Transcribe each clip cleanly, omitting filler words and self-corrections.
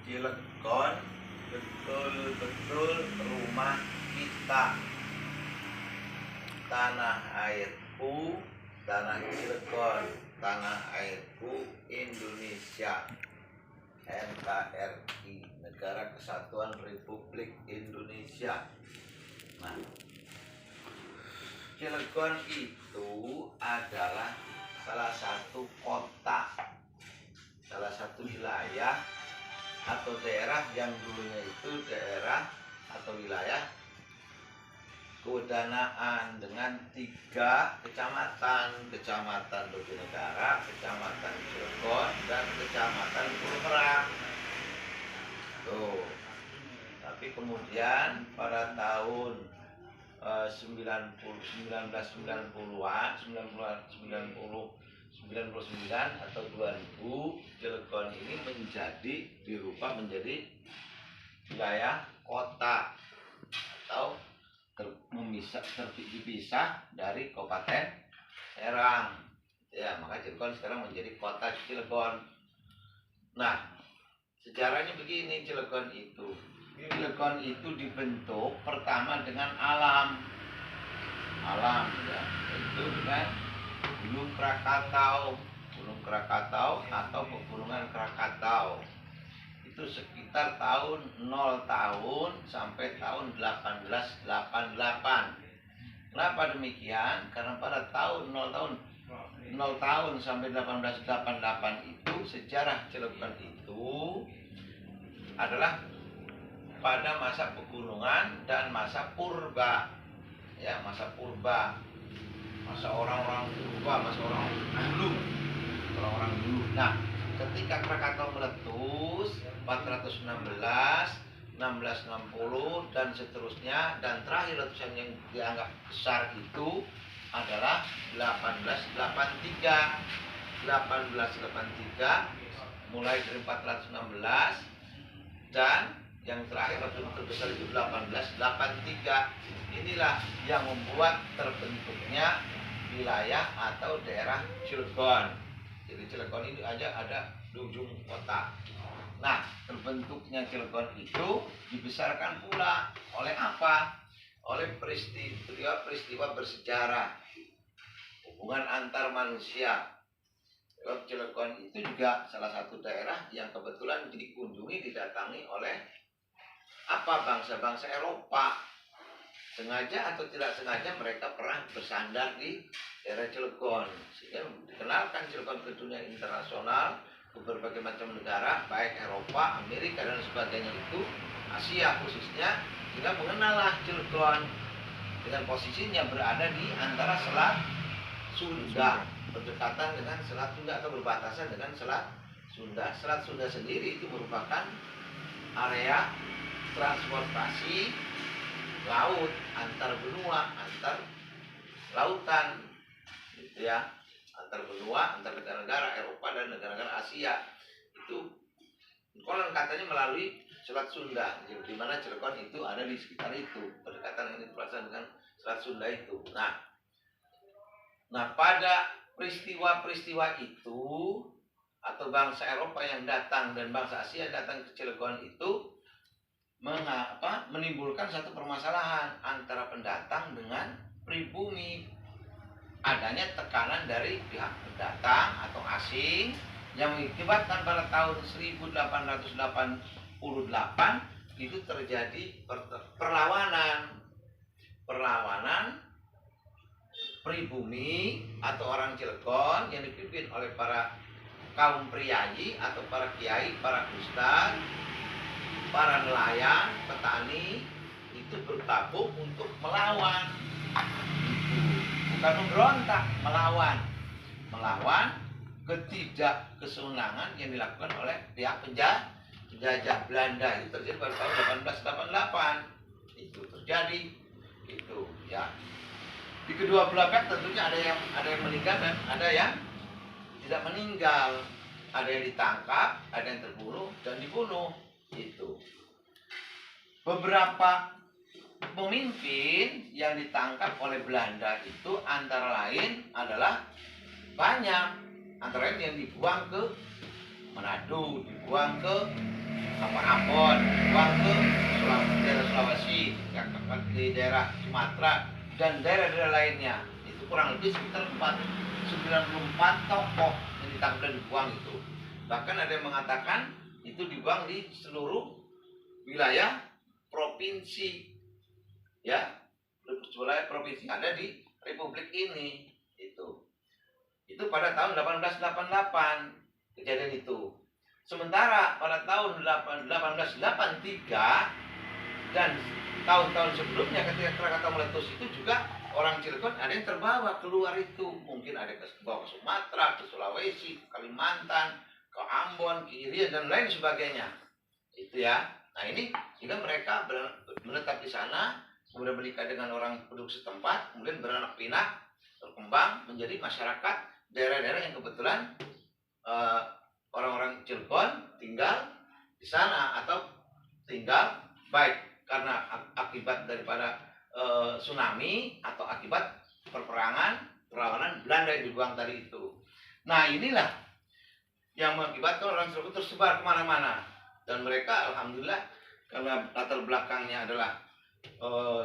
Cilegon betul-betul rumah kita, tanah airku, tanah Cilegon, tanah airku Indonesia, NKRI, Negara Kesatuan Republik Indonesia. Nah, Cilegon itu adalah salah satu kota, salah satu wilayah atau daerah yang dulunya itu daerah atau wilayah kewenangan dengan 3 kecamatan, Kecamatan Bojonegara, Kecamatan Cilegon, dan Kecamatan Purmerang. Tuh. Tapi kemudian pada tahun 1990-an, 99 atau 2000, Cilegon ini dirubah menjadi wilayah kota atau dipisah dari Kabupaten Serang. Ya, maka Cilegon sekarang menjadi kota Cilegon. Nah, sejarahnya begini, Cilegon itu dibentuk pertama dengan alam ya, itu dengan Gunung Krakatau atau Pegunungan Krakatau. Itu sekitar tahun 0 tahun sampai tahun 1888. Kenapa demikian? Karena pada tahun 0 tahun sampai 1888 itu sejarah Cilegon itu adalah pada masa pegunungan dan masa purba. Ya, masa purba. Masa orang-orang purba, masa orang-orang dulu. Nah, ketika Krakatau meletus 416, 1660 dan seterusnya, dan terakhir letusan yang dianggap besar itu adalah 1883 mulai dari 416, dan yang terakhir letusan terbesar itu 1883. Inilah yang membuat terbentuknya wilayah atau daerah Cilegon. Jadi Cilegon ini aja ada di ujung kota. Nah, terbentuknya Cilegon itu dibesarkan pula oleh apa? Oleh peristiwa bersejarah, hubungan antar manusia. Sebab Cilegon itu juga salah satu daerah yang kebetulan didatangi oleh bangsa-bangsa Eropa. Sengaja atau tidak sengaja mereka pernah bersandar di daerah Cilegon, sehingga dikenalkan Cilegon ke dunia internasional, ke berbagai macam negara, baik Eropa, Amerika dan sebagainya, itu Asia khususnya, sehingga mengenallah Cilegon dengan posisinya berada di antara Selat Sunda, berdekatan dengan Selat Sunda atau berbatasan dengan Selat Sunda. Selat Sunda sendiri itu merupakan area transportasi laut antar benua, antar lautan, gitu ya, antar benua, antar negara-negara Eropa dan negara-negara Asia. Itu konon katanya melalui Selat Sunda, di mana Cilegon itu ada di sekitar itu, berdekatan dengan dengan Selat Sunda itu. Nah, pada peristiwa-peristiwa itu atau bangsa Eropa yang datang dan bangsa Asia yang datang ke Cilegon itu menimbulkan satu permasalahan antara pendatang dengan pribumi. Adanya tekanan dari pihak pendatang atau asing yang mengakibatkan pada tahun 1888 itu terjadi perlawanan pribumi atau orang Cilegon yang dipimpin oleh para kaum priayi atau para kiai, para ustadz, para nelayan, petani itu bergabung untuk melawan. Bukan memberontak, melawan ketidakkesenangan yang dilakukan oleh pihak penjajah Belanda. Itu terjadi pada tahun 1888. Itu terjadi itu ya. Di kedua belah pihak tentunya ada yang meninggal dan ada yang tidak meninggal. Ada yang ditangkap, ada yang terbunuh dan dibunuh. Itu beberapa pemimpin yang ditangkap oleh Belanda itu antara lain adalah banyak, antara lain yang dibuang ke Manado, dibuang ke Ambon, dibuang ke daerah Sulawesi, di daerah Sumatera dan daerah-daerah lainnya. Itu kurang lebih sekitar 94 tokoh yang ditangkap dan dibuang itu. Bahkan ada yang mengatakan itu dibuang di seluruh wilayah provinsi, ya, wilayah provinsi ada di Republik ini. Itu pada tahun 1888 kejadian itu. Sementara pada tahun 1883 dan tahun-tahun sebelumnya ketika Krakatau meletus itu juga orang Cilegon ada yang terbawa keluar itu. Mungkin ada ke bawah ke Sumatera, ke Sulawesi, ke Kalimantan, ke Ambon, ke Irian dan lain sebagainya. Itu ya. Nah ini sehingga mereka menetap di sana, kemudian menikah dengan orang penduduk setempat, kemudian beranak pinak, berkembang menjadi masyarakat daerah-daerah yang kebetulan orang-orang Cilegon tinggal di sana atau tinggal baik karena akibat daripada tsunami atau akibat perlawanan Belanda yang dibuang tadi itu. Nah inilah yang mengakibatkan orang Cilegon tersebar kemana-mana dan mereka alhamdulillah karena latar belakangnya adalah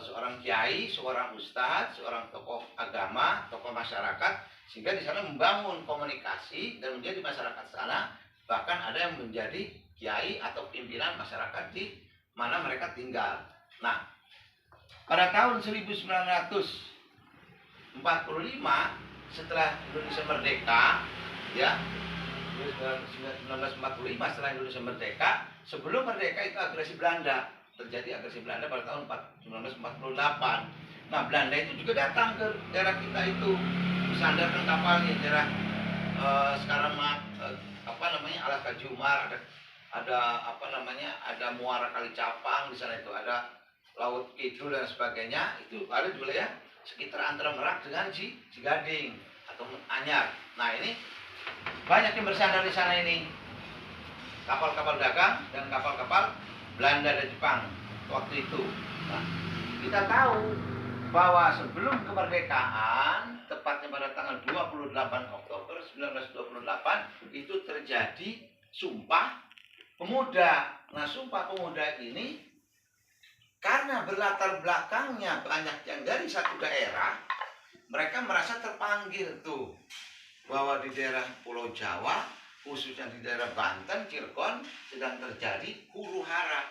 seorang kiai, seorang ustadz, seorang tokoh agama, tokoh masyarakat, sehingga di sana membangun komunikasi dan menjadi masyarakat sana, bahkan ada yang menjadi kiai atau pimpinan masyarakat di mana mereka tinggal. Nah, pada tahun 1945 setelah Indonesia merdeka, ya, 1945 setelah Indonesia merdeka, sebelum merdeka itu agresi Belanda. Terjadi agresi Belanda pada tahun 1948. Nah, Belanda itu juga datang ke daerah kita itu, mensandarkan kapalnya daerah sekarang Alas Kajumar, ada Muara Kali Capang di sana itu, ada Laut Kidul dan sebagainya. Itu ada di wilayah sekitar antara Merak dengan Cigading atau Anyar. Nah, ini banyak yang bersandar di sana ini. Kapal-kapal dagang dan kapal-kapal Belanda dan Jepang waktu itu. Nah, kita tahu bahwa sebelum kemerdekaan, tepatnya pada tanggal 28 Oktober 1928, itu terjadi Sumpah Pemuda. Nah, Sumpah Pemuda ini karena berlatar belakangnya banyak yang dari satu daerah, mereka merasa terpanggil tuh bahwa di daerah Pulau Jawa, khususnya di daerah Banten, Cirebon, sedang terjadi huru-hara.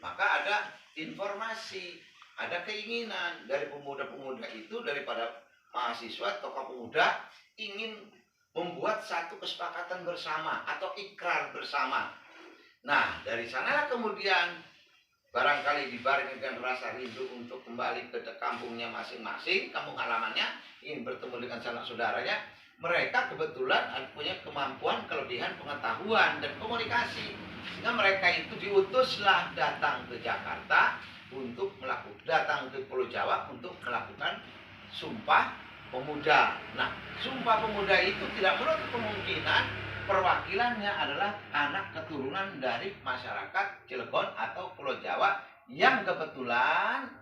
Maka ada informasi, ada keinginan dari pemuda-pemuda itu, daripada mahasiswa, tokoh pemuda, ingin membuat satu kesepakatan bersama atau ikrar bersama. Nah, dari sanalah kemudian barangkali dibarengi dengan rasa rindu untuk kembali ke kampungnya masing-masing, kampung halamannya, ingin bertemu dengan sanak saudaranya. Mereka kebetulan punya kemampuan, kelebihan pengetahuan dan komunikasi, sehingga mereka itu diutuslah datang ke Jakarta untuk datang ke Pulau Jawa untuk melakukan Sumpah Pemuda. Nah, Sumpah Pemuda itu tidak menutup kemungkinan perwakilannya adalah anak keturunan dari masyarakat Cilegon atau Pulau Jawa yang kebetulan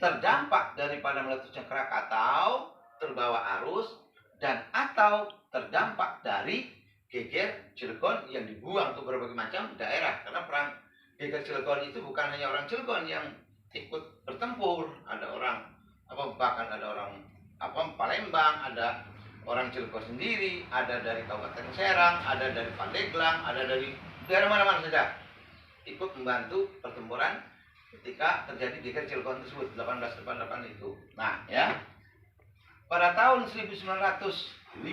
terdampak daripada meletusnya Krakatau, terbawa arus, dan atau terdampak dari geger Cilegon yang dibuang ke berbagai macam daerah. Karena perang geger Cilegon itu bukan hanya orang Cilegon yang ikut bertempur, ada orang bahkan ada orang Palembang, ada orang Cilegon sendiri, ada dari Kabupaten Serang, ada dari Pandeglang, ada dari daerah mana-mana saja ikut membantu pertempuran ketika terjadi geger Cilegon tersebut 1888 itu. Nah, ya. Pada tahun 1956,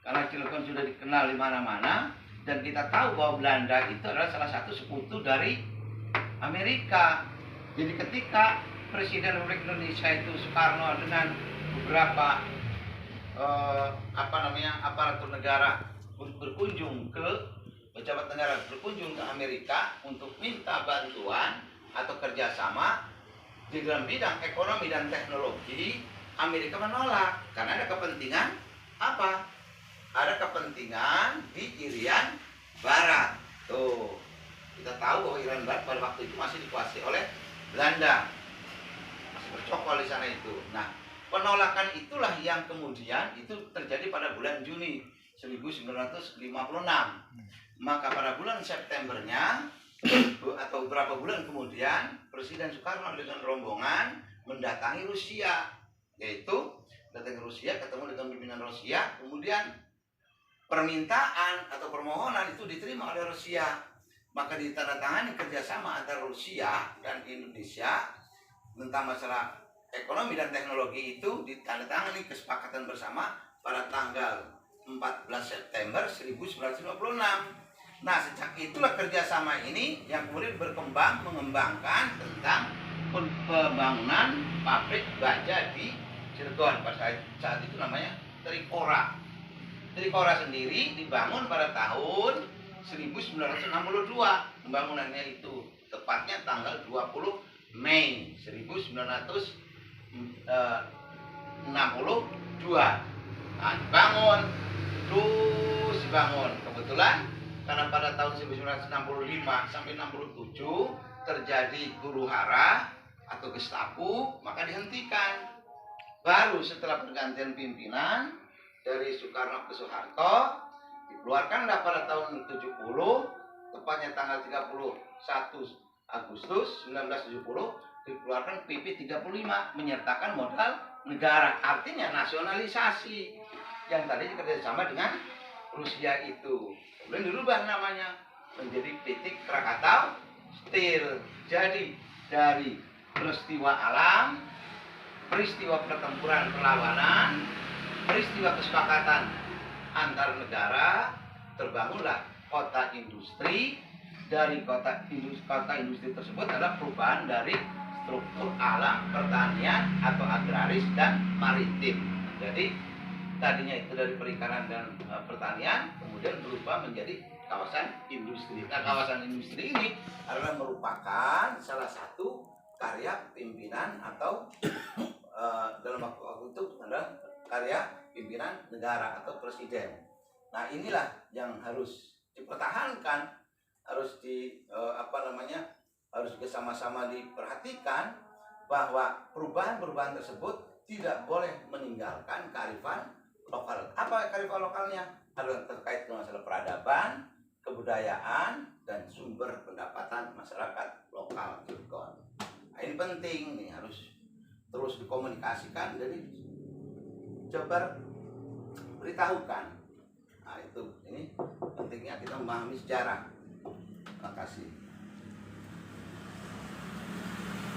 karena Cilegon sudah dikenal di mana-mana, dan kita tahu bahwa Belanda itu adalah salah satu sekutu dari Amerika. Jadi ketika Presiden Republik Indonesia itu Soekarno dengan beberapa aparatur negara berkunjung ke pejabat negara berkunjung ke Amerika untuk minta bantuan atau kerjasama di dalam bidang ekonomi dan teknologi, Amerika menolak karena ada kepentingan apa? Ada kepentingan di Irian Barat. Tuh, kita tahu bahwa Irian Barat pada waktu itu masih dikuasai oleh Belanda, masih bercokol di sana itu. Nah, penolakan itulah yang kemudian itu terjadi pada bulan Juni 1956. Maka pada bulan Septembernya atau beberapa bulan kemudian Presiden Soekarno dengan rombongan mendatangi Rusia, yaitu datang ke Rusia, ketemu dengan pimpinan Rusia, kemudian permintaan atau permohonan itu diterima oleh Rusia, maka ditandatangani kerjasama antara Rusia dan Indonesia tentang masalah ekonomi dan teknologi. Itu ditandatangani kesepakatan bersama pada tanggal 14 September 1956. Nah, sejak itulah kerjasama ini yang kemudian berkembang mengembangkan tentang pembangunan pabrik baja di Cilegon. Pada saat itu namanya Trikora. Trikora sendiri dibangun pada tahun 1962. Pembangunannya itu tepatnya tanggal 20 Mei 1962. Nah, dibangun, terus dibangun. Kebetulan karena pada tahun 1965 sampai 67 terjadi huru-hara atau Gestapo, maka dihentikan. Baru setelah pergantian pimpinan dari Soekarno ke Soeharto, dikeluarkanlah pada tahun 70, tepatnya tanggal 31 Agustus 1970, dikeluarkan PP 35 menyertakan modal negara, artinya nasionalisasi yang tadi kerjasama dengan Rusia itu. Kemudian dirubah namanya menjadi PT Krakatau Steel. Jadi dari peristiwa alam, peristiwa pertempuran perlawanan, peristiwa kesepakatan antar negara, terbangunlah kota industri. Dari kota industri tersebut adalah perubahan dari struktur alam pertanian atau agraris dan maritim. Jadi tadinya itu dari perikanan dan pertanian, kemudian berubah menjadi kawasan industri. Nah, kawasan industri ini adalah merupakan salah satu karya pimpinan atau dalam waktu itu adalah karya pimpinan negara atau presiden. Nah, inilah yang harus dipertahankan, harus harus bersama-sama diperhatikan bahwa perubahan-perubahan tersebut tidak boleh meninggalkan kearifan lokal. Apa kearifan lokalnya? Adalah terkait dengan masalah peradaban, kebudayaan, dan sumber pendapatan masyarakat lokal Cilegon. Nah, ini penting nih, harus terus dikomunikasikan, jadi coba beritahukan. Nah, ini pentingnya kita memahami sejarah. Terima kasih.